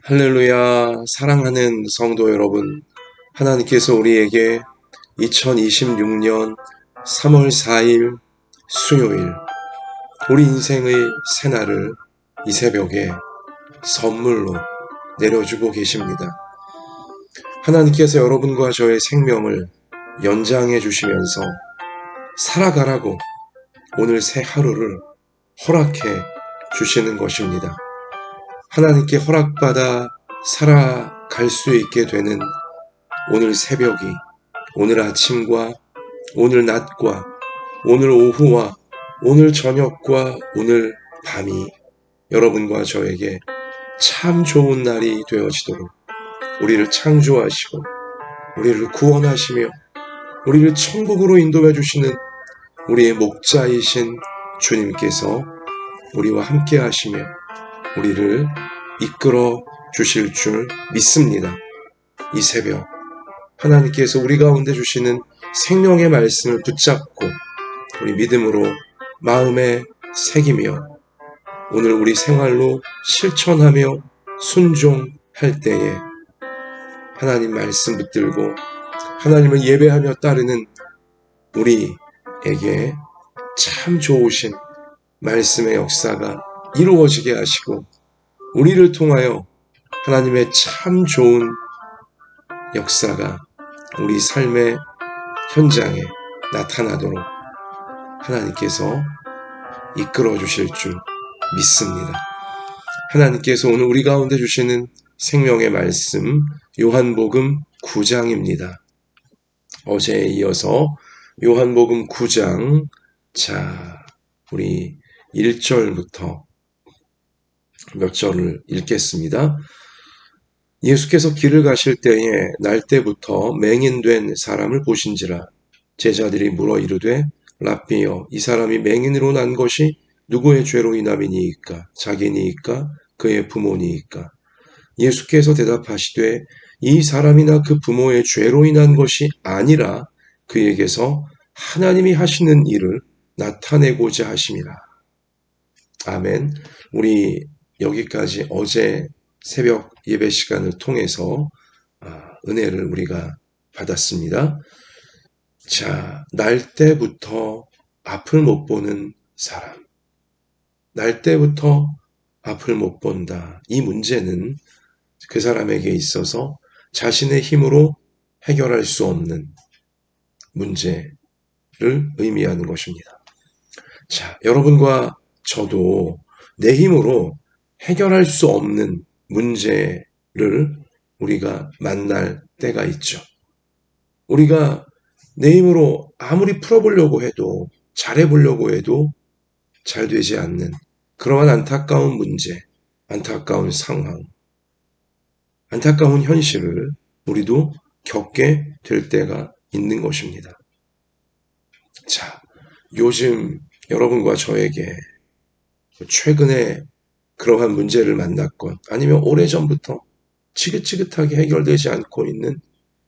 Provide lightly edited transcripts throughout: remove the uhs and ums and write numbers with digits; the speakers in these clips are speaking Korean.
할렐루야, 사랑하는 성도 여러분, 하나님께서 우리에게 2026년 3월 4일 수요일, 우리 인생의 새날을 이 새벽에 선물로 내려주고 계십니다. 하나님께서 여러분과 저의 생명을 연장해 주시면서 살아가라고 오늘 새 하루를 허락해 주시는 것입니다. 하나님께 허락받아 살아갈 수 있게 되는 오늘 새벽이, 오늘 아침과 오늘 낮과 오늘 오후와 오늘 저녁과 오늘 밤이 여러분과 저에게 참 좋은 날이 되어지도록 우리를 창조하시고 우리를 구원하시며 우리를 천국으로 인도해 주시는 우리의 목자이신 주님께서 우리와 함께 하시며 우리를 이끌어 주실 줄 믿습니다. 이 새벽 하나님께서 우리 가운데 주시는 생명의 말씀을 붙잡고 우리 믿음으로 마음에 새기며 오늘 우리 생활로 실천하며 순종할 때에 하나님 말씀 붙들고 하나님을 예배하며 따르는 우리에게 참 좋으신 말씀의 역사가 이루어지게 하시고 우리를 통하여 하나님의 참 좋은 역사가 우리 삶의 현장에 나타나도록 하나님께서 이끌어 주실 줄 믿습니다. 하나님께서 오늘 우리 가운데 주시는 생명의 말씀 요한복음 9장입니다. 어제에 이어서 요한복음 9장 우리 1절부터 몇 절을 읽겠습니다. 예수께서 길을 가실 때에 날 때부터 맹인된 사람을 보신지라 제자들이 물어 이르되 랍비여 이 사람이 맹인으로 난 것이 누구의 죄로 인함이니이까 자기니이까 그의 부모니이까 예수께서 대답하시되 이 사람이나 그 부모의 죄로 인한 것이 아니라 그에게서 하나님이 하시는 일을 나타내고자 하심이라. 아멘. 우리 여기까지 어제 새벽 예배 시간을 통해서 은혜를 우리가 받았습니다. 날 때부터 앞을 못 보는 사람. 날 때부터 앞을 못 본다. 이 문제는 그 사람에게 있어서 자신의 힘으로 해결할 수 없는 문제를 의미하는 것입니다. 여러분과 저도 내 힘으로 해결할 수 없는 문제를 우리가 만날 때가 있죠. 우리가 내 힘으로 아무리 풀어보려고 해도 잘해보려고 해도 잘 되지 않는 그러한 안타까운 문제, 안타까운 상황, 안타까운 현실을 우리도 겪게 될 때가 있는 것입니다. 요즘 여러분과 저에게 최근에 그러한 문제를 만났건 아니면 오래전부터 지긋지긋하게 해결되지 않고 있는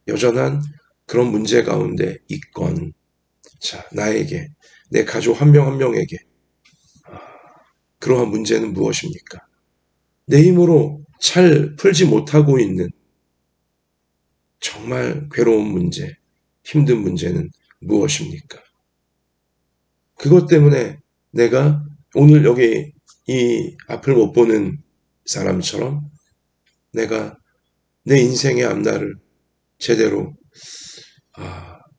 여전한 그런 문제 가운데 있건 나에게 내 가족 한 명 한 명에게 그러한 문제는 무엇입니까? 내 힘으로 잘 풀지 못하고 있는 정말 괴로운 문제, 힘든 문제는 무엇입니까? 그것 때문에 내가 오늘 여기 이 앞을 못 보는 사람처럼 내가 내 인생의 앞날을 제대로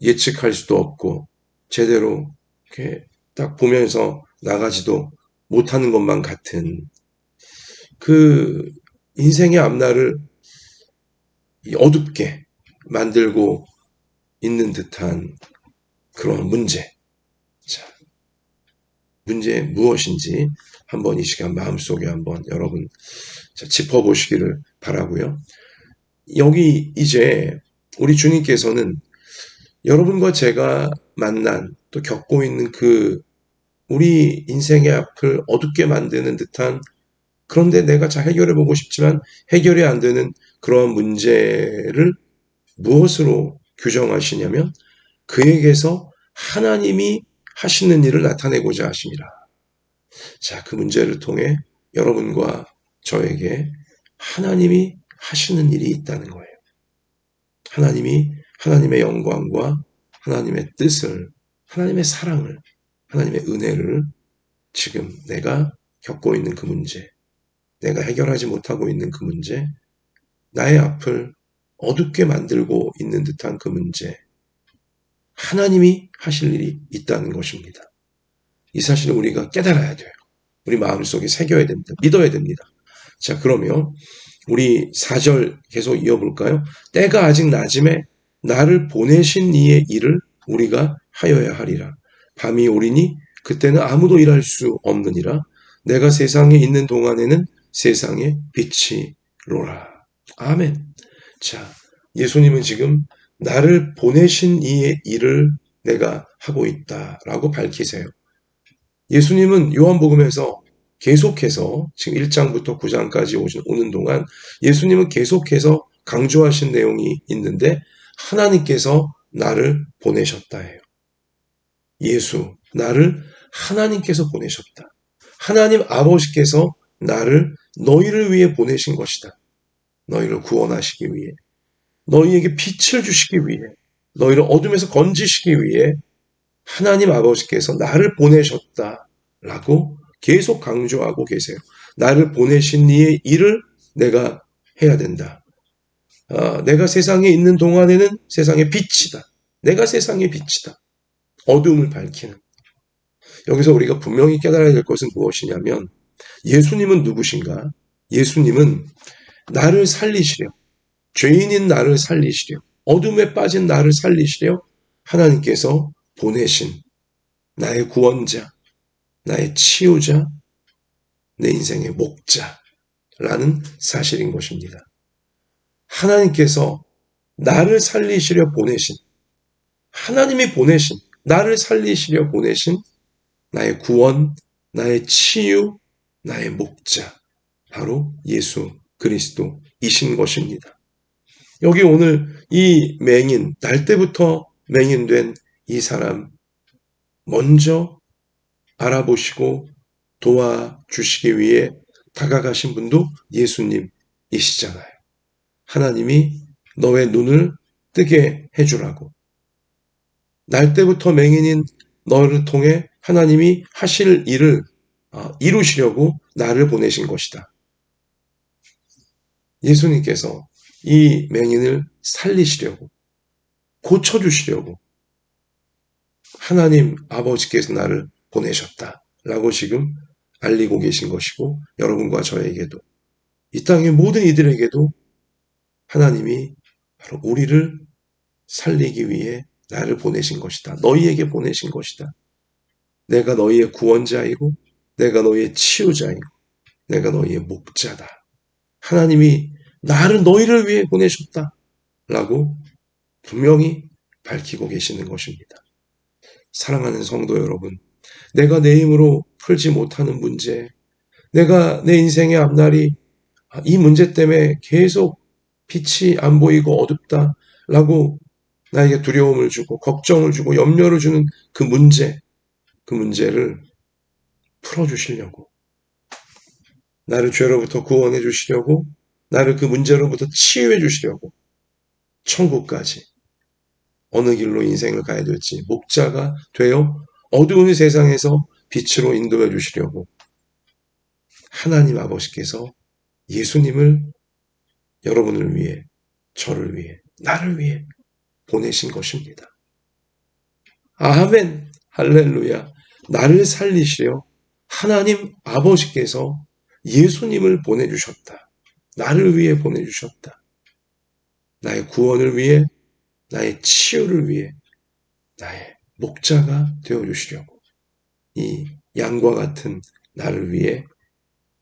예측할 수도 없고 제대로 이렇게 딱 보면서 나가지도 못하는 것만 같은 그 인생의 앞날을 어둡게 만들고 있는 듯한 그런 문제. 문제 무엇인지 한번 이 시간 마음속에 한번 여러분 짚어보시기를 바라고요. 여기 이제 우리 주님께서는 여러분과 제가 만난 또 겪고 있는 그 우리 인생의 앞을 어둡게 만드는 듯한 그런데 내가 잘 해결해보고 싶지만 해결이 안 되는 그런 문제를 무엇으로 규정하시냐면 그에게서 하나님이 하시는 일을 나타내고자 하심이라. 그 문제를 통해 여러분과 저에게 하나님이 하시는 일이 있다는 거예요. 하나님이 하나님의 영광과 하나님의 뜻을, 하나님의 사랑을, 하나님의 은혜를 지금 내가 겪고 있는 그 문제, 내가 해결하지 못하고 있는 그 문제, 나의 앞을 어둡게 만들고 있는 듯한 그 문제, 하나님이 하실 일이 있다는 것입니다. 이 사실을 우리가 깨달아야 돼요. 우리 마음속에 새겨야 됩니다. 믿어야 됩니다. 자, 그러면 우리 4절 계속 이어볼까요? 때가 아직 낮음에 나를 보내신 이의 일을 우리가 하여야 하리라. 밤이 오리니 그때는 아무도 일할 수 없느니라. 내가 세상에 있는 동안에는 세상의 빛이로라. 아멘. 자, 예수님은 지금 나를 보내신 이의 일을 내가 하고 있다라고 밝히세요. 예수님은 요한복음에서 계속해서 지금 1장부터 9장까지 오는 동안 예수님은 계속해서 강조하신 내용이 있는데 하나님께서 나를 보내셨다 해요. 예수, 나를 하나님께서 보내셨다. 하나님 아버지께서 나를 너희를 위해 보내신 것이다. 너희를 구원하시기 위해, 너희에게 빛을 주시기 위해, 너희를 어둠에서 건지시기 위해 하나님 아버지께서 나를 보내셨다라고 계속 강조하고 계세요. 나를 보내신 이의 일을 내가 해야 된다. 내가 세상에 있는 동안에는 세상의 빛이다. 내가 세상의 빛이다. 어둠을 밝히는. 여기서 우리가 분명히 깨달아야 될 것은 무엇이냐면 예수님은 누구신가? 예수님은 나를 살리시려, 죄인인 나를 살리시려, 어둠에 빠진 나를 살리시려 하나님께서 보내신 나의 구원자, 나의 치유자, 내 인생의 목자라는 사실인 것입니다. 하나님께서 나를 살리시려 보내신, 하나님이 보내신, 나를 살리시려 보내신 나의 구원, 나의 치유, 나의 목자, 바로 예수 그리스도이신 것입니다. 여기 오늘 이 맹인, 날 때부터 맹인된 이 사람 먼저 알아보시고 도와주시기 위해 다가가신 분도 예수님이시잖아요. 하나님이 너의 눈을 뜨게 해주라고. 날 때부터 맹인인 너를 통해 하나님이 하실 일을 이루시려고 나를 보내신 것이다. 예수님께서 이 맹인을 살리시려고, 고쳐주시려고 하나님 아버지께서 나를 보내셨다라고 지금 알리고 계신 것이고, 여러분과 저에게도, 이 땅의 모든 이들에게도 하나님이 바로 우리를 살리기 위해 나를 보내신 것이다. 너희에게 보내신 것이다. 내가 너희의 구원자이고, 내가 너희의 치유자이고, 내가 너희의 목자다. 하나님이 나를 너희를 위해 보내셨다. 라고 분명히 밝히고 계시는 것입니다. 사랑하는 성도 여러분, 내가 내 힘으로 풀지 못하는 문제, 내가 내 인생의 앞날이 이 문제 때문에 계속 빛이 안 보이고 어둡다라고 나에게 두려움을 주고 걱정을 주고 염려를 주는 그 문제를 풀어주시려고, 나를 죄로부터 구원해 주시려고, 나를 그 문제로부터 치유해 주시려고, 천국까지 어느 길로 인생을 가야 될지 목자가 되어 어두운 세상에서 빛으로 인도해 주시려고 하나님 아버지께서 예수님을 여러분을 위해, 저를 위해, 나를 위해 보내신 것입니다. 아멘, 할렐루야. 나를 살리시려 하나님 아버지께서 예수님을 보내주셨다. 나를 위해 보내주셨다. 나의 구원을 위해, 나의 치유를 위해, 나의 목자가 되어주시려고 이 양과 같은 나를 위해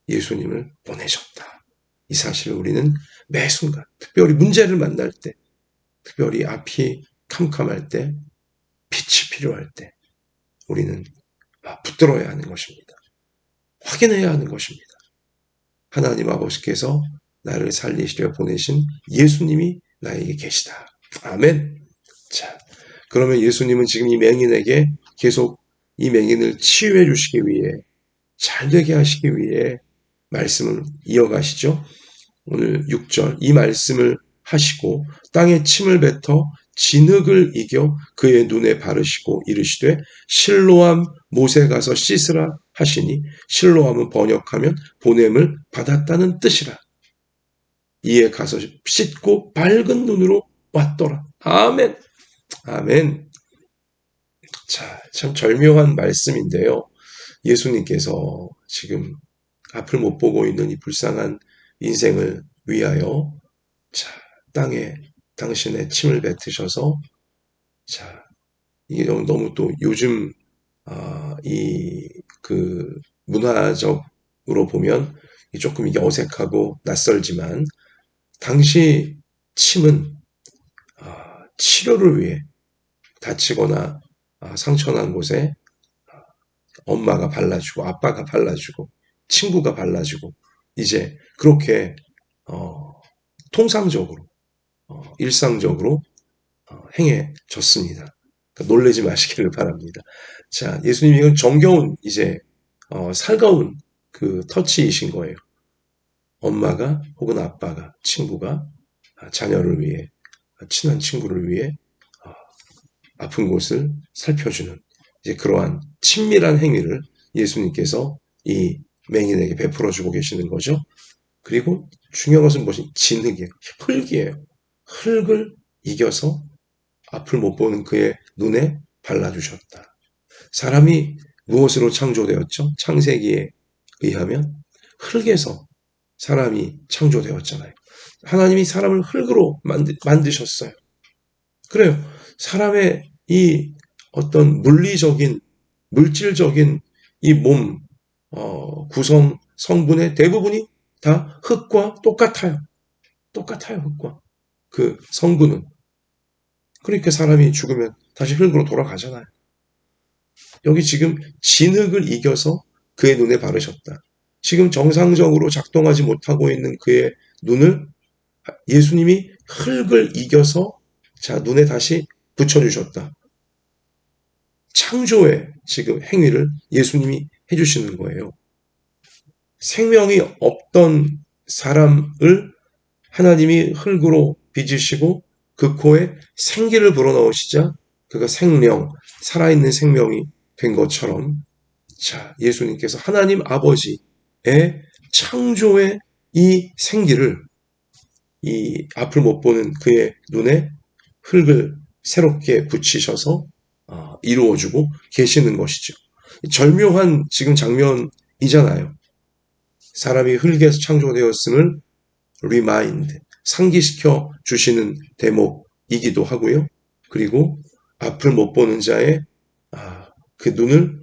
예수님을 보내셨다. 이 사실을 우리는 매 순간, 특별히 문제를 만날 때, 특별히 앞이 캄캄할 때, 빛이 필요할 때 우리는 붙들어야 하는 것입니다. 확인해야 하는 것입니다. 하나님 아버지께서 나를 살리시려 보내신 예수님이 나에게 계시다. 아멘. 자, 그러면 예수님은 지금 이 맹인에게 계속 이 맹인을 치유해 주시기 위해, 잘 되게 하시기 위해 말씀을 이어가시죠. 오늘 6절 이 말씀을 하시고 땅에 침을 뱉어 진흙을 이겨 그의 눈에 바르시고 이르시되 실로암 못에 가서 씻으라 하시니 실로암은 번역하면 보냄을 받았다는 뜻이라. 이에 가서 씻고 밝은 눈으로 왔더라. 아멘. 아멘. 자, 참 절묘한 말씀인데요. 예수님께서 지금 앞을 못 보고 있는 이 불쌍한 인생을 위하여 자, 땅에 당신의 침을 뱉으셔서 자, 이게 너무 또 요즘 이 그 문화적으로 보면 조금 이게 어색하고 낯설지만 당시 침은 치료를 위해 다치거나 상처난 곳에 엄마가 발라주고 아빠가 발라주고 친구가 발라주고 이제 그렇게 통상적으로 일상적으로 행해졌습니다. 그러니까 놀라지 마시기를 바랍니다. 자, 예수님이 이건 정겨운 이제 살가운 그 터치이신 거예요. 엄마가 혹은 아빠가 친구가 자녀를 위해 친한 친구를 위해 아픈 곳을 살펴주는 이제 그러한 친밀한 행위를 예수님께서 이 맹인에게 베풀어주고 계시는 거죠. 그리고 중요한 것은 무엇이 진흙이에요. 흙이에요. 흙을 이겨서 앞을 못 보는 그의 눈에 발라주셨다. 사람이 무엇으로 창조되었죠? 창세기에 의하면 흙에서 사람이 창조되었잖아요. 하나님이 사람을 흙으로 만드셨어요. 그래요. 사람의 이 어떤 물리적인, 물질적인 이 몸, 구성 성분의 대부분이 다 흙과 똑같아요. 똑같아요, 흙과. 그 성분은. 그러니까 사람이 죽으면 다시 흙으로 돌아가잖아요. 여기 지금 진흙을 이겨서 그의 눈에 바르셨다. 지금 정상적으로 작동하지 못하고 있는 그의 눈을 예수님이 흙을 이겨서 자 눈에 다시 붙여주셨다. 창조의 지금 행위를 예수님이 해주시는 거예요. 생명이 없던 사람을 하나님이 흙으로 빚으시고 그 코에 생기를 불어넣으시자 그가 생명, 살아있는 생명이 된 것처럼 자 예수님께서 하나님 아버지의 창조의 이 생기를 이 앞을 못 보는 그의 눈에 흙을 새롭게 붙이셔서 이루어주고 계시는 것이죠. 절묘한 지금 장면이잖아요. 사람이 흙에서 창조되었음을 remind, 상기시켜 주시는 대목이기도 하고요. 그리고 앞을 못 보는 자의 그 눈을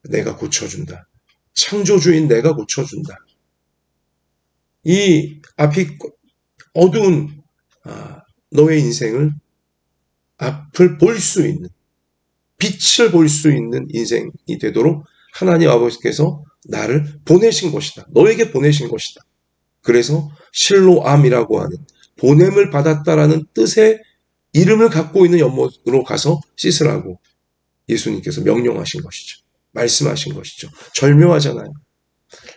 내가 고쳐준다. 창조주인 내가 고쳐준다. 이 앞이 어두운 너의 인생을 앞을 볼 수 있는 빛을 볼 수 있는 인생이 되도록 하나님 아버지께서 나를 보내신 것이다. 너에게 보내신 것이다. 그래서 실로암이라고 하는 보냄을 받았다라는 뜻의 이름을 갖고 있는 연못으로 가서 씻으라고 예수님께서 명령하신 것이죠. 말씀하신 것이죠. 절묘하잖아요.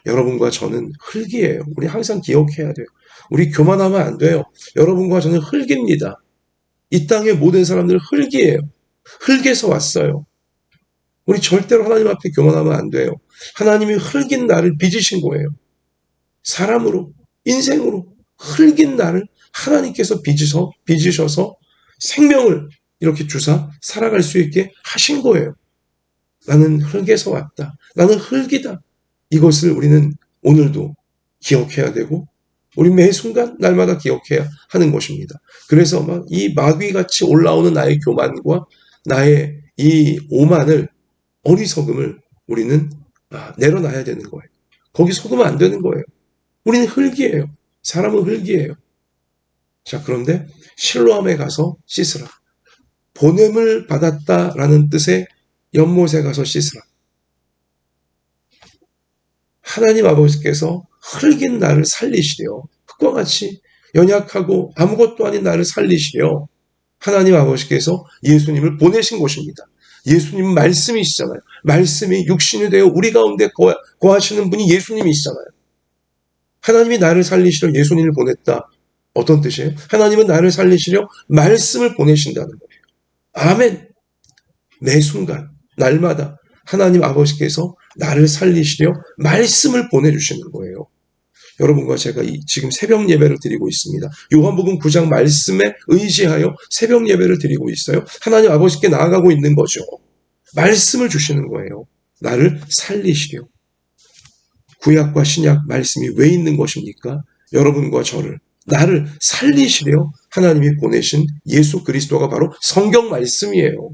여러분과 저는 흙이에요. 우리 항상 기억해야 돼요. 우리 교만하면 안 돼요. 여러분과 저는 흙입니다. 이 땅의 모든 사람들은 흙이에요. 흙에서 왔어요. 우리 절대로 하나님 앞에 교만하면 안 돼요. 하나님이 흙인 나를 빚으신 거예요. 사람으로, 인생으로 흙인 나를 하나님께서 빚으셔서 생명을 이렇게 주사 살아갈 수 있게 하신 거예요. 나는 흙에서 왔다. 나는 흙이다. 이것을 우리는 오늘도 기억해야 되고 우리 매 순간 날마다 기억해야 하는 것입니다. 그래서 막 이 마귀같이 올라오는 나의 교만과 나의 이 오만을 어리석음을 우리는 내려놔야 되는 거예요. 거기 속으면 안 되는 거예요. 우리는 흙이에요. 사람은 흙이에요. 자, 그런데 실로암에 가서 씻으라. 보냄을 받았다라는 뜻의 연못에 가서 씻으라. 하나님 아버지께서 흙인 나를 살리시려. 흙과 같이 연약하고 아무것도 아닌 나를 살리시려. 하나님 아버지께서 예수님을 보내신 것입니다. 예수님은 말씀이시잖아요. 말씀이 육신이 되어 우리 가운데 거하시는 분이 예수님이시잖아요. 하나님이 나를 살리시려 예수님을 보냈다. 어떤 뜻이에요? 하나님은 나를 살리시려 말씀을 보내신다는 거예요. 아멘. 매 순간, 날마다 하나님 아버지께서 나를 살리시려 말씀을 보내주시는 거예요. 여러분과 제가 지금 새벽 예배를 드리고 있습니다. 요한복음 9장 말씀에 의지하여 새벽 예배를 드리고 있어요. 하나님 아버지께 나아가고 있는 거죠. 말씀을 주시는 거예요. 나를 살리시려. 구약과 신약 말씀이 왜 있는 것입니까? 여러분과 저를, 나를 살리시려 하나님이 보내신 예수 그리스도가 바로 성경 말씀이에요.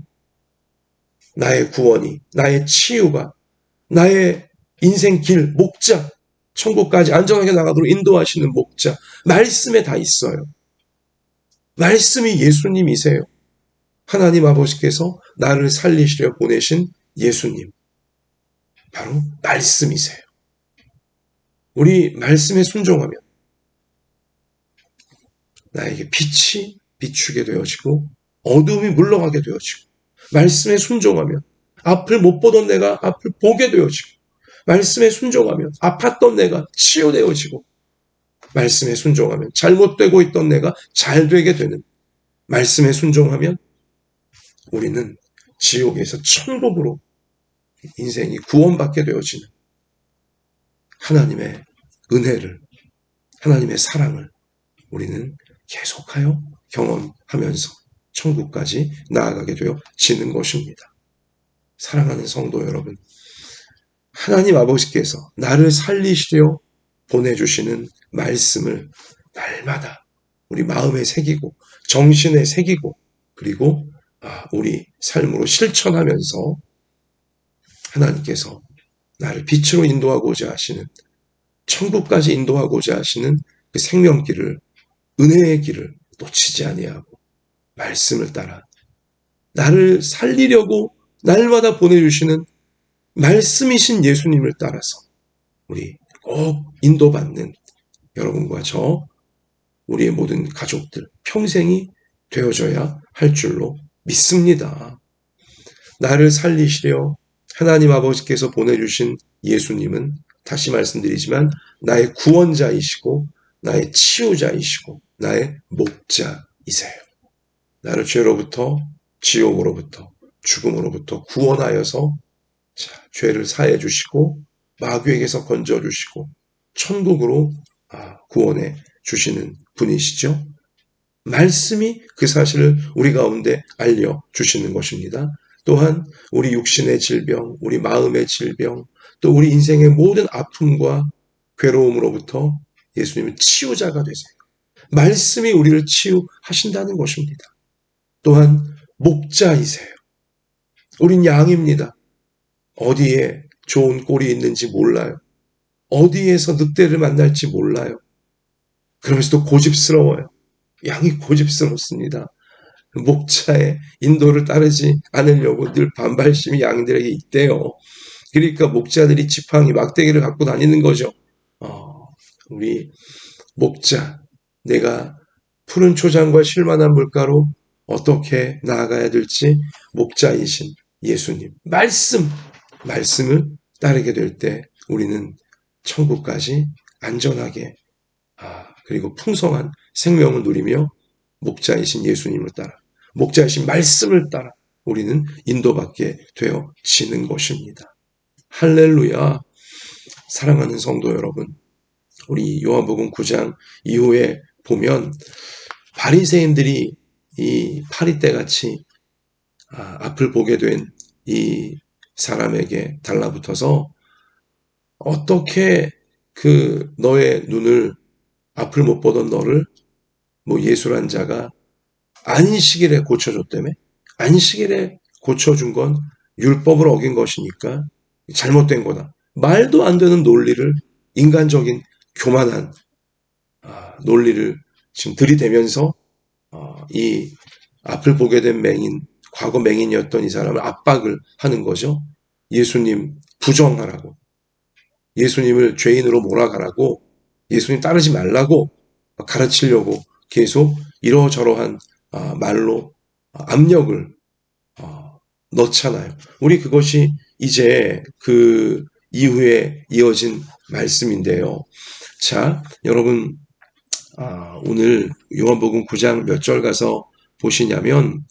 나의 구원이, 나의 치유가, 나의 인생 길, 목자, 천국까지 안전하게 나가도록 인도하시는 목자, 말씀에 다 있어요. 말씀이 예수님이세요. 하나님 아버지께서 나를 살리시려 보내신 예수님, 바로 말씀이세요. 우리 말씀에 순종하면 나에게 빛이 비추게 되어지고 어둠이 물러가게 되어지고, 말씀에 순종하면 앞을 못 보던 내가 앞을 보게 되어지고, 말씀에 순종하면 아팠던 내가 치유되어지고, 말씀에 순종하면 잘못되고 있던 내가 잘 되게 되는, 말씀에 순종하면 우리는 지옥에서 천국으로 인생이 구원받게 되어지는 하나님의 은혜를, 하나님의 사랑을 우리는 계속하여 경험하면서 천국까지 나아가게 되어지는 것입니다. 사랑하는 성도 여러분, 하나님 아버지께서 나를 살리시려 보내주시는 말씀을 날마다 우리 마음에 새기고 정신에 새기고, 그리고 우리 삶으로 실천하면서 하나님께서 나를 빛으로 인도하고자 하시는, 천국까지 인도하고자 하시는 그 생명길을, 은혜의 길을 놓치지 아니하고 말씀을 따라 나를 살리려고 날마다 보내주시는 말씀이신 예수님을 따라서 우리 꼭 인도받는 여러분과 저, 우리의 모든 가족들 평생이 되어져야 할 줄로 믿습니다. 나를 살리시려 하나님 아버지께서 보내주신 예수님은, 다시 말씀드리지만, 나의 구원자이시고 나의 치유자이시고 나의 목자이세요. 나를 죄로부터, 지옥으로부터, 죽음으로부터 구원하여서 죄를 사해 주시고 마귀에게서 건져 주시고 천국으로 구원해 주시는 분이시죠. 말씀이 그 사실을 우리 가운데 알려주시는 것입니다. 또한 우리 육신의 질병, 우리 마음의 질병, 또 우리 인생의 모든 아픔과 괴로움으로부터 예수님은 치유자가 되세요. 말씀이 우리를 치유하신다는 것입니다. 또한 목자이세요. 우린 양입니다. 어디에 좋은 꼴이 있는지 몰라요. 어디에서 늑대를 만날지 몰라요. 그러면서도 고집스러워요. 양이 고집스럽습니다. 목자의 인도를 따르지 않으려고 늘 반발심이 양들에게 있대요. 그러니까 목자들이 지팡이, 막대기를 갖고 다니는 거죠. 우리 목자, 내가 푸른 초장과 쉴만한 물가로 어떻게 나아가야 될지 목자이신 예수님, 말씀을 따르게 될 때 우리는 천국까지 안전하게 그리고 풍성한 생명을 누리며 목자이신 예수님을 따라, 목자이신 말씀을 따라 우리는 인도받게 되어지는 것입니다. 할렐루야. 사랑하는 성도 여러분, 우리 요한복음 9장 이후에 보면 바리새인들이 이 파리떼같이 앞을 보게 된 이 사람에게 달라붙어서 어떻게 그 너의 눈을, 앞을 못 보던 너를 예수란 자가 안식일에 고쳐줬다며? 안식일에 고쳐준 건 율법을 어긴 것이니까 잘못된 거다. 말도 안 되는 논리를, 인간적인 교만한 논리를 지금 들이대면서 이 앞을 보게 된 맹인, 과거 맹인이었던 이 사람을 압박을 하는 거죠. 예수님 부정하라고, 예수님을 죄인으로 몰아가라고, 예수님 따르지 말라고 가르치려고 계속 이러저러한 말로 압력을 넣잖아요. 우리 그것이 이제 그 이후에 이어진 말씀인데요. 자, 여러분, 오늘 요한복음 9장 몇 절 가서 보시냐면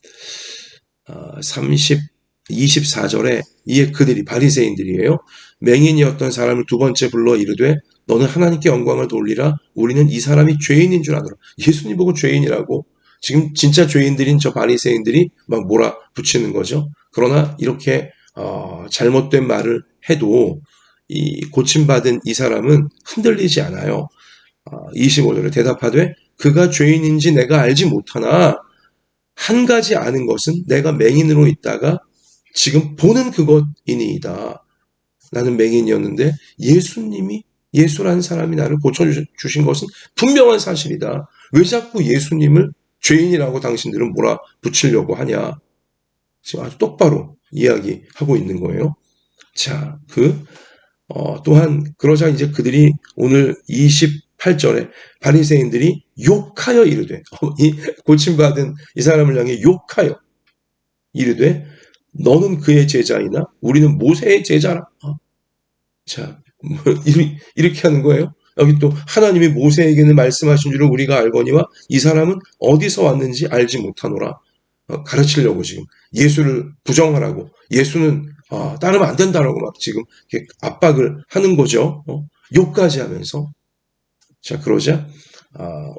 24절에 이에 그들이 바리새인들이에요. 맹인이었던 사람을 두 번째 불러 이르되 너는 하나님께 영광을 돌리라. 우리는 이 사람이 죄인인 줄 아노라. 예수님 보고 죄인이라고 지금 진짜 죄인들인 저 바리새인들이 막 몰아붙이는 거죠. 그러나 이렇게 잘못된 말을 해도 이 고침받은 이 사람은 흔들리지 않아요. 25절에 대답하되 그가 죄인인지 내가 알지 못하나 한 가지 아는 것은 내가 맹인으로 있다가 지금 보는 그것이니이다. 나는 맹인이었는데 예수라는 사람이 나를 고쳐주신 것은 분명한 사실이다. 왜 자꾸 예수님을 죄인이라고 당신들은 몰아붙이려고 하냐. 지금 아주 똑바로 이야기하고 있는 거예요. 자, 또한 그러자 이제 그들이 오늘 28절에 바리새인들이 욕하여 이르되 이 고침받은 이 사람을 향해 욕하여 이르되 너는 그의 제자이나 우리는 모세의 제자라. 자, 이렇게 하는 거예요. 여기 또 하나님이 모세에게는 말씀하신 줄을 우리가 알거니와 이 사람은 어디서 왔는지 알지 못하노라. 가르치려고 지금 예수를 부정하라고 예수는 따르면 안 된다라고 막 지금 압박을 하는 거죠. 욕까지 하면서. 자, 그러자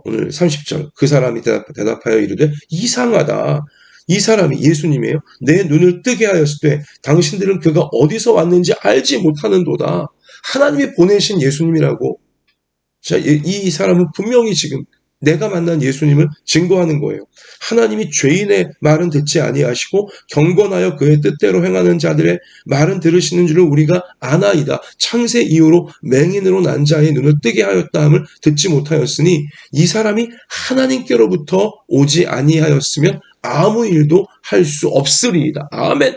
오늘 30절 그 사람이 대답하여 이르되 이상하다. 이 사람이 예수님이에요. 내 눈을 뜨게 하였을 때 당신들은 그가 어디서 왔는지 알지 못하는도다. 하나님이 보내신 예수님이라고. 자, 이 사람은 분명히 지금 내가 만난 예수님을 증거하는 거예요. 하나님이 죄인의 말은 듣지 아니하시고 경건하여 그의 뜻대로 행하는 자들의 말은 들으시는 줄을 우리가 아나이다. 창세 이후로 맹인으로 난 자의 눈을 뜨게 하였다 함을 듣지 못하였으니 이 사람이 하나님께로부터 오지 아니하였으면 아무 일도 할 수 없으리이다. 아멘.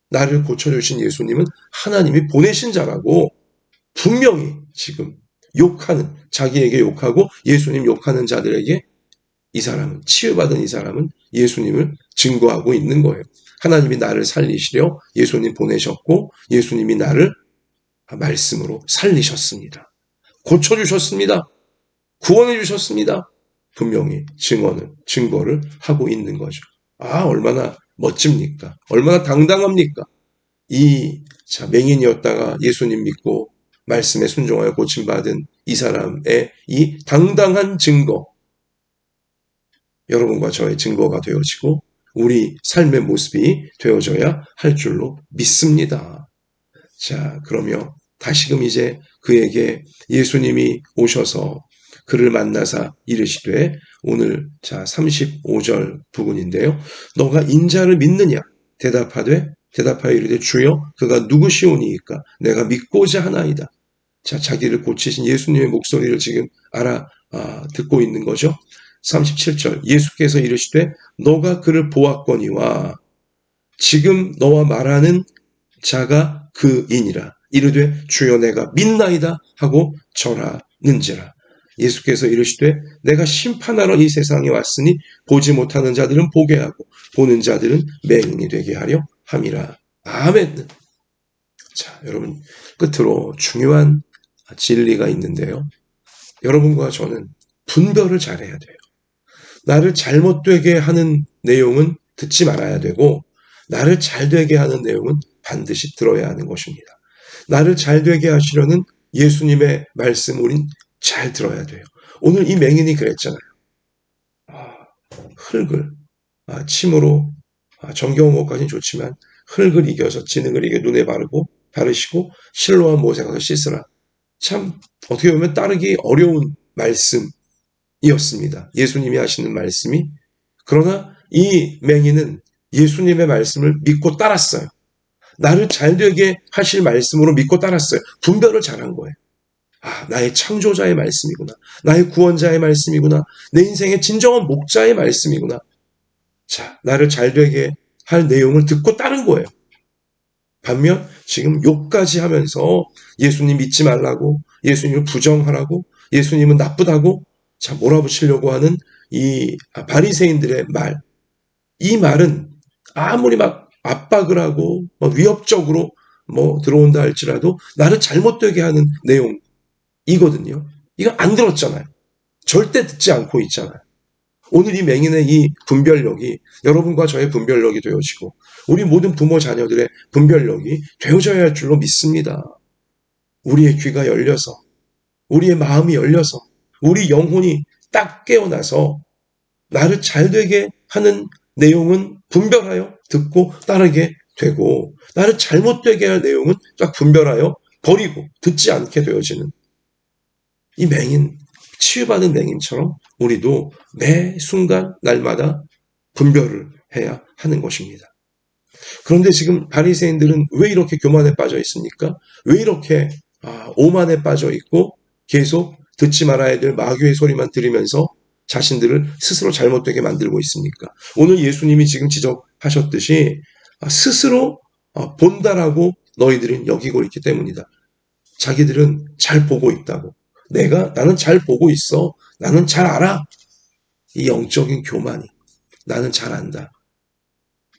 나를 고쳐주신 예수님은 하나님이 보내신 자라고 분명히 지금 욕하는, 자기에게 욕하고 예수님 욕하는 자들에게 이 사람은, 치유받은 이 사람은 예수님을 증거하고 있는 거예요. 하나님이 나를 살리시려 예수님 보내셨고 예수님이 나를 말씀으로 살리셨습니다. 고쳐주셨습니다. 구원해 주셨습니다. 분명히 증거를 하고 있는 거죠. 얼마나 멋집니까? 얼마나 당당합니까? 맹인이었다가 예수님 믿고 말씀에 순종하여 고침받은 이 사람의 이 당당한 증거, 여러분과 저의 증거가 되어지고 우리 삶의 모습이 되어져야 할 줄로 믿습니다. 자, 그러며 다시금 이제 그에게 예수님이 오셔서 그를 만나사 이르시되 오늘 35절 부분인데요. 너가 인자를 믿느냐? 대답하여 이르되 주여 그가 누구시오니이까 내가 믿고자 하나이다. 자, 자기를 고치신 예수님의 목소리를 지금 듣고 있는 거죠. 37절 예수께서 이르시되 너가 그를 보았거니와 지금 너와 말하는 자가 그이니라. 이르되 주여 내가 믿나이다 하고 절하는지라. 예수께서 이르시되 내가 심판하러 이 세상에 왔으니 보지 못하는 자들은 보게 하고 보는 자들은 맹인이 되게 하려 함이라. 아멘. 자, 여러분 끝으로 중요한 진리가 있는데요. 여러분과 저는 분별을 잘해야 돼요. 나를 잘못되게 하는 내용은 듣지 말아야 되고 나를 잘되게 하는 내용은 반드시 들어야 하는 것입니다. 나를 잘되게 하시려는 예수님의 말씀 우린 잘 들어야 돼요. 오늘 이 맹인이 그랬잖아요. 흙을 침으로 정겨운 것까지는 좋지만 흙을 이겨서 진흙을 이겨 눈에 바르시고 실로와 못에 가서 씻으라. 참 어떻게 보면 따르기 어려운 말씀이었습니다. 예수님이 하시는 말씀이. 그러나 이 맹인은 예수님의 말씀을 믿고 따랐어요. 나를 잘되게 하실 말씀으로 믿고 따랐어요. 분별을 잘한 거예요. 나의 창조자의 말씀이구나. 나의 구원자의 말씀이구나. 내 인생의 진정한 목자의 말씀이구나. 자, 나를 잘되게 할 내용을 듣고 따른 거예요. 반면 지금 욕까지 하면서 예수님 믿지 말라고, 예수님을 부정하라고, 예수님은 나쁘다고 몰아붙이려고 하는 이 바리새인들의 말. 이 말은 아무리 막 압박을 하고 위협적으로 들어온다 할지라도 나를 잘못되게 하는 내용이거든요. 이거 안 들었잖아요. 절대 듣지 않고 있잖아요. 오늘 이 맹인의 이 분별력이 여러분과 저의 분별력이 되어지고 우리 모든 부모 자녀들의 분별력이 되어져야 할 줄로 믿습니다. 우리의 귀가 열려서 우리의 마음이 열려서 우리 영혼이 딱 깨어나서 나를 잘되게 하는 내용은 분별하여 듣고 따르게 되고 나를 잘못되게 할 내용은 딱 분별하여 버리고 듣지 않게 되어지는 이 맹인, 치유받은 맹인처럼 우리도 매 순간 날마다 분별을 해야 하는 것입니다. 그런데 지금 바리새인들은 왜 이렇게 교만에 빠져 있습니까? 왜 이렇게 오만에 빠져 있고 계속 듣지 말아야 될 마귀의 소리만 들으면서 자신들을 스스로 잘못되게 만들고 있습니까? 오늘 예수님이 지금 지적하셨듯이 스스로 본다라고 너희들은 여기고 있기 때문이다. 자기들은 잘 보고 있다고. 나는 잘 보고 있어. 나는 잘 알아. 이 영적인 교만이. 나는 잘 안다.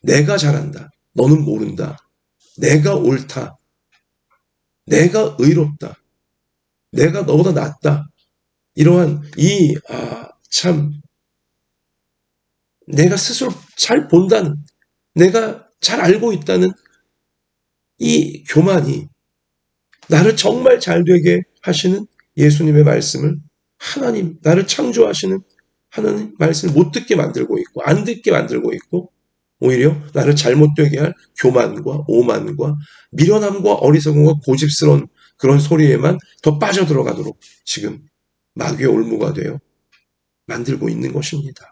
내가 잘한다. 너는 모른다. 내가 옳다. 내가 의롭다. 내가 너보다 낫다. 이러한 참 내가 스스로 잘 본다는, 내가 잘 알고 있다는 이 교만이 나를 정말 잘되게 하시는 예수님의 말씀을 하나님, 나를 창조하시는 하나님 말씀을 못 듣게 만들고 있고 안 듣게 만들고 있고 오히려 나를 잘못되게 할 교만과 오만과 미련함과 어리석음과 고집스러운 그런 소리에만 더 빠져들어가도록 지금 마귀의 올무가 되어 만들고 있는 것입니다.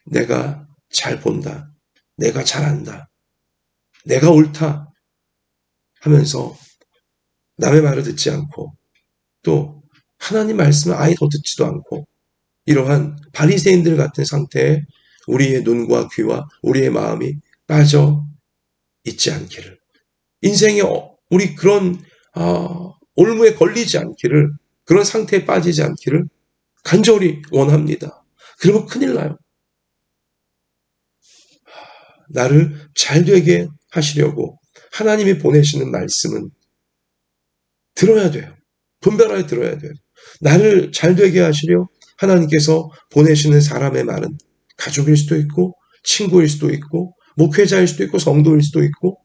내가 잘 본다. 내가 잘 안다. 내가 옳다 하면서 남의 말을 듣지 않고 또 하나님 말씀을 아예 더 듣지도 않고 이러한 바리새인들 같은 상태에 우리의 눈과 귀와 우리의 마음이 빠져 있지 않기를, 인생에 우리 그런 올무에 걸리지 않기를, 그런 상태에 빠지지 않기를 간절히 원합니다. 그러면 큰일 나요. 나를 잘되게 하시려고 하나님이 보내시는 말씀은 들어야 돼요. 분별하여 들어야 돼요. 나를 잘되게 하시려 하나님께서 보내시는 사람의 말은 가족일 수도 있고 친구일 수도 있고 목회자일 수도 있고 성도일 수도 있고,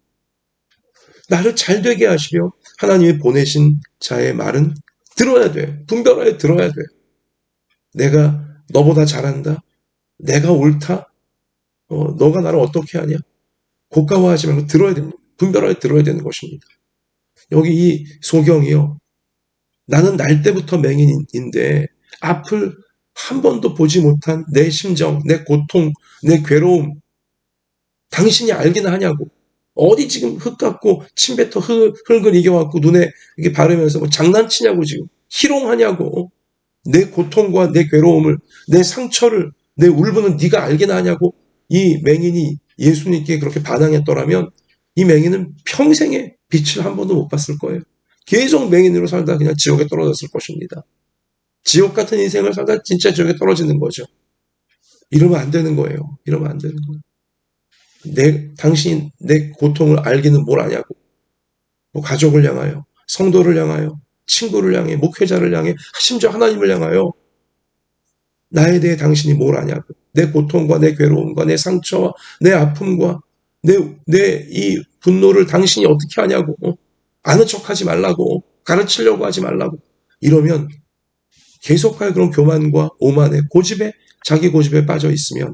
나를 잘되게 하시려 하나님이 보내신 자의 말은 들어야 돼요. 분별하여 들어야 돼요. 내가 너보다 잘한다. 내가 옳다. 너가 나를 어떻게 하냐. 고가화하지 말고 들어야 됩니다. 분별하여 들어야 되는 것입니다. 여기 이 소경이요. 나는 날 때부터 맹인인데 앞을 한 번도 보지 못한 내 심정, 내 고통, 내 괴로움 당신이 알기나 하냐고. 어디 지금 흙 갖고 침뱉어 흙을 이겨갖고 눈에 이렇게 바르면서 뭐 장난치냐고, 지금 희롱하냐고. 내 고통과 내 괴로움을, 내 상처를, 내 울분은 네가 알기나 하냐고. 이 맹인이 예수님께 그렇게 반항했더라면 이 맹인은 평생에 빛을 한 번도 못 봤을 거예요. 계속 맹인으로 살다 그냥 지옥에 떨어졌을 것입니다. 지옥 같은 인생을 살다 진짜 지옥에 떨어지는 거죠. 이러면 안 되는 거예요. 이러면 안 되는 거예요. 당신이 내 고통을 알기는 뭘 아냐고. 뭐 가족을 향하여, 성도를 향하여, 친구를 향해, 목회자를 향해, 심지어 하나님을 향하여 나에 대해 당신이 뭘 아냐고. 내 고통과 내 괴로움과 내 상처와 내 아픔과 내 이 분노를 당신이 어떻게 하냐고. 아는 척하지 말라고. 가르치려고 하지 말라고. 이러면 계속할 그런 교만과 오만의 고집에, 자기 고집에 빠져 있으면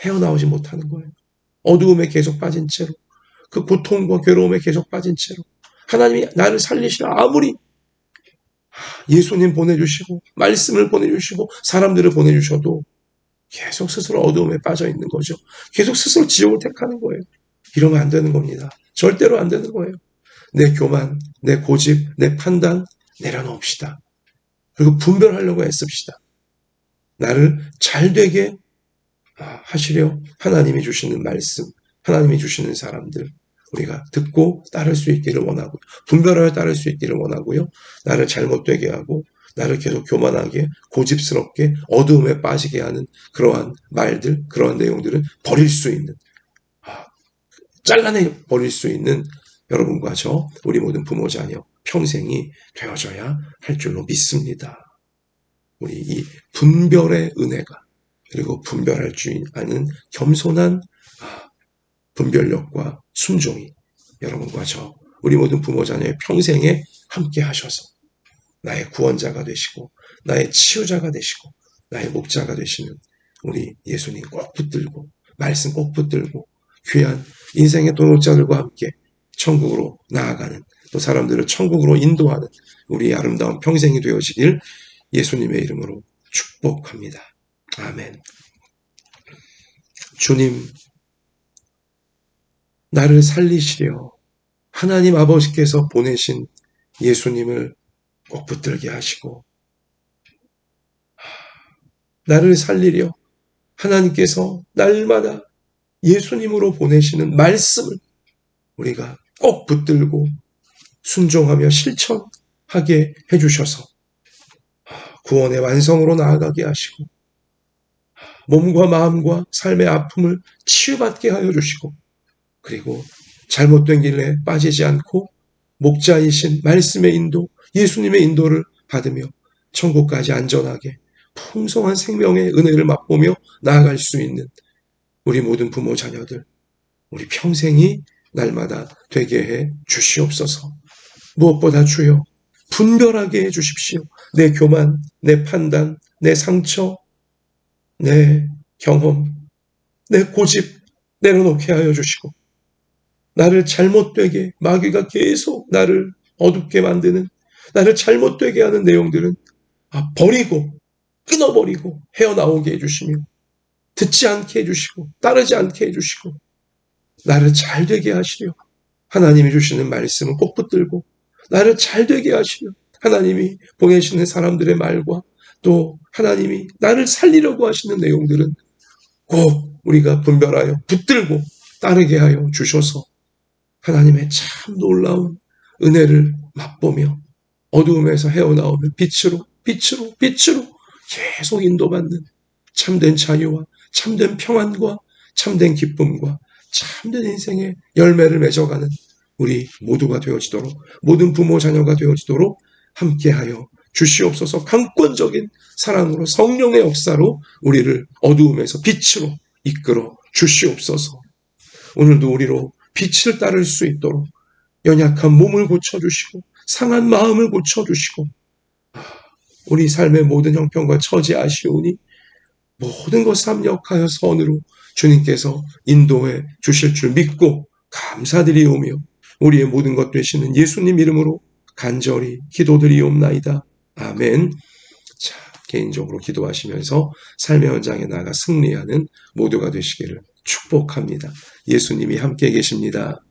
헤어나오지 못하는 거예요. 어두움에 계속 빠진 채로, 그 고통과 괴로움에 계속 빠진 채로 하나님이 나를 살리시라 아무리 예수님 보내주시고 말씀을 보내주시고 사람들을 보내주셔도 계속 스스로 어두움에 빠져 있는 거죠. 계속 스스로 지옥을 택하는 거예요. 이러면 안 되는 겁니다. 절대로 안 되는 거예요. 내 교만, 내 고집, 내 판단 내려놓읍시다. 그리고 분별하려고 애씁시다. 나를 잘되게 하시려 하나님이 주시는 말씀, 하나님이 주시는 사람들 우리가 듣고 따를 수 있기를 원하고, 분별하여 따를 수 있기를 원하고요. 나를 잘못되게 하고 나를 계속 교만하게, 고집스럽게, 어두움에 빠지게 하는 그러한 말들, 그러한 내용들은 버릴 수 있는, 잘라내 버릴 수 있는 여러분과 저, 우리 모든 부모 자녀, 평생이 되어져야 할 줄로 믿습니다. 우리 이 분별의 은혜가, 그리고 분별할 줄 아는 겸손한 분별력과 순종이 여러분과 저, 우리 모든 부모 자녀의 평생에 함께 하셔서 나의 구원자가 되시고 나의 치유자가 되시고 나의 목자가 되시는 우리 예수님 꼭 붙들고, 말씀 꼭 붙들고 귀한 인생의 동역자들과 함께 천국으로 나아가는, 또 사람들을 천국으로 인도하는 우리의 아름다운 평생이 되어지길 예수님의 이름으로 축복합니다. 아멘. 주님, 나를 살리시려 하나님 아버지께서 보내신 예수님을 꼭 붙들게 하시고, 나를 살리려 하나님께서 날마다 예수님으로 보내시는 말씀을 우리가 꼭 붙들고 순종하며 실천하게 해주셔서 구원의 완성으로 나아가게 하시고, 몸과 마음과 삶의 아픔을 치유받게 하여 주시고, 그리고 잘못된 길에 빠지지 않고 목자이신 말씀의 인도, 예수님의 인도를 받으며 천국까지 안전하게 풍성한 생명의 은혜를 맛보며 나아갈 수 있는 우리 모든 부모 자녀들, 우리 평생이 날마다 되게 해 주시옵소서. 무엇보다 주여 분별하게 해 주십시오. 내 교만, 내 판단, 내 상처, 내 경험, 내 고집 내려놓게 하여 주시고, 나를 잘못되게 마귀가 계속 나를 어둡게 만드는, 나를 잘못되게 하는 내용들은 버리고 끊어버리고 헤어나오게 해주시며, 듣지 않게 해주시고 따르지 않게 해주시고, 나를 잘되게 하시려 하나님이 주시는 말씀은 꼭 붙들고, 나를 잘되게 하시려 하나님이 보내시는 사람들의 말과 또 하나님이 나를 살리려고 하시는 내용들은 꼭 우리가 분별하여 붙들고 따르게 하여 주셔서 하나님의 참 놀라운 은혜를 맛보며 어두움에서 헤어나오며 빛으로 계속 인도받는 참된 자유와 참된 평안과 참된 기쁨과 참된 인생의 열매를 맺어가는 우리 모두가 되어지도록, 모든 부모 자녀가 되어지도록 함께하여 주시옵소서. 강권적인 사랑으로, 성령의 역사로 우리를 어두움에서 빛으로 이끌어 주시옵소서. 오늘도 우리로 빛을 따를 수 있도록 연약한 몸을 고쳐주시고 상한 마음을 고쳐주시고, 우리 삶의 모든 형편과 처지 아시오니 모든 것을 합력하여 선으로 주님께서 인도해 주실 줄 믿고 감사드리오며, 우리의 모든 것 되시는 예수님 이름으로 간절히 기도드리옵나이다. 아멘. 자, 개인적으로 기도하시면서 삶의 현장에 나가 승리하는 모두가 되시기를 축복합니다. 예수님이 함께 계십니다.